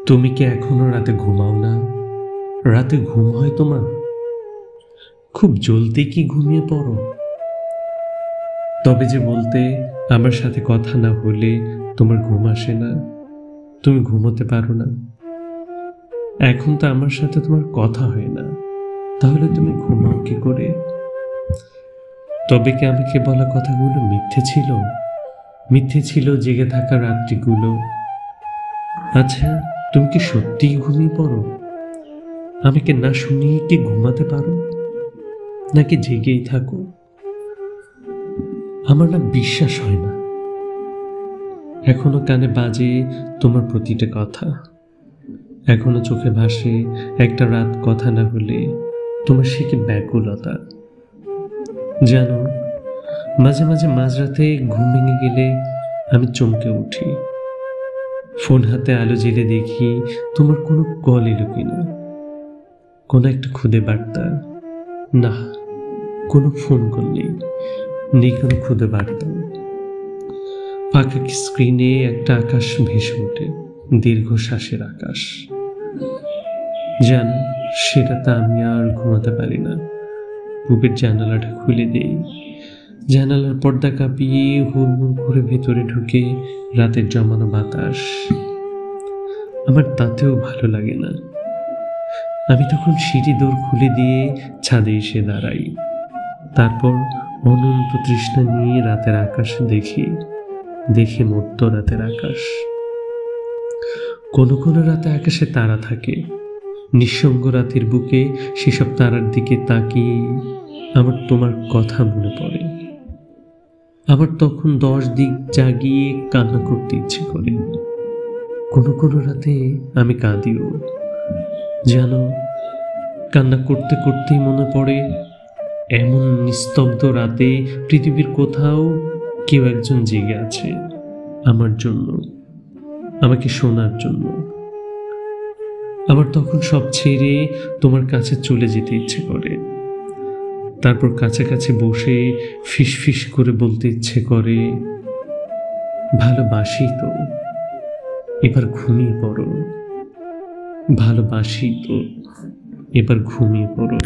তুমি কি এখনো রাতে ঘুমাও না? রাতে ঘুম হয় তোমার? খুব জলদি কি ঘুমিয়ে পড়ো? তবে যে বলতে আমার সাথে কথা না হলে তোমার ঘুম আসে না, তুমি ঘুমোতে পারো না। এখন তো আমার সাথে তোমার কথা হয় না, তাহলে তুমি ঘুমাও কি করে? তবে কি আমাকে বলা কথাগুলো মিথ্যে ছিল? মিথ্যে ছিল জেগে থাকা রাত্রিগুলো? আচ্ছা, তুমি কি সত্যিই ঘুমিয়ে পড়ো? আমাকে না শুনিয়ে কি ঘুমাতে পারো, নাকি জেগেই থাকো? আমার না বিশ্বাস হয় না। এখনো কানে বাজে তোমার প্রতিটা কথা, এখনো চোখে ভাসে একটা রাত কথা না হলে তোমার সে কি ব্যাকুলতা। জানো, মাঝে মাঝে মাঝরাতে ঘুম ভেঙে গেলে আমি চমকে উঠি। ফোন হাতে আলো জেলে দেখি তোমার কোনো কল এলো কিনা, কোনো একটা খুদে বার্তা। না, কোনো ফোন কল নেই কোনো খুদে বার্তা। ফাঁকা স্ক্রিনে একটা আকাশ ভেসে ওঠে, দীর্ঘশ্বাসের আকাশ। জান, সেটাতে আমি আর ঘুমাতে পারি না। রূপের জানালাটা খুলে দেই, জানালার পর্দা কাঁপিয়ে হুড়মুড় করে ভেতরে ঢুকে রাতের জমানো বাতাস। আমার তাতেও ভালো লাগে না। আমি তখন সিঁড়ি দৌড় খুলে দিয়ে ছাদে এসে দাঁড়াই। তারপর অনন্ত তৃষ্ণা নিয়ে রাতের আকাশ দেখি মধ্যরাতের আকাশ। কোনো কোনো রাতে আকাশে তারা থাকে। নিঃসঙ্গ রাতের বুকে সেসব তারার দিকে তাকিয়ে আমার তোমার কথা মনে পড়ে। আমার তখন 10 দিক জাগিয়ে কান্না করতে ইচ্ছে করে। কোনো কোনো রাতে আমি কাঁদিও। জানো, কান্না করতে করতেই মনে পড়ে এমন নিস্তব্ধ রাতে পৃথিবীর কোথাও কেউ একজন জেগে আছে আমার জন্য, আমাকে শোনার জন্য। আমার তখন সব ছেড়ে তোমার কাছে চলে যেতে ইচ্ছে করে। তারপর কাছাকাছি বসে ফিস ফিস করে বলতে ইচ্ছে করে, ভালোবাসি তো, এবার ঘুমিয়ে পড়ো। ভালোবাসি তো, এবার ঘুমিয়ে পড়ো।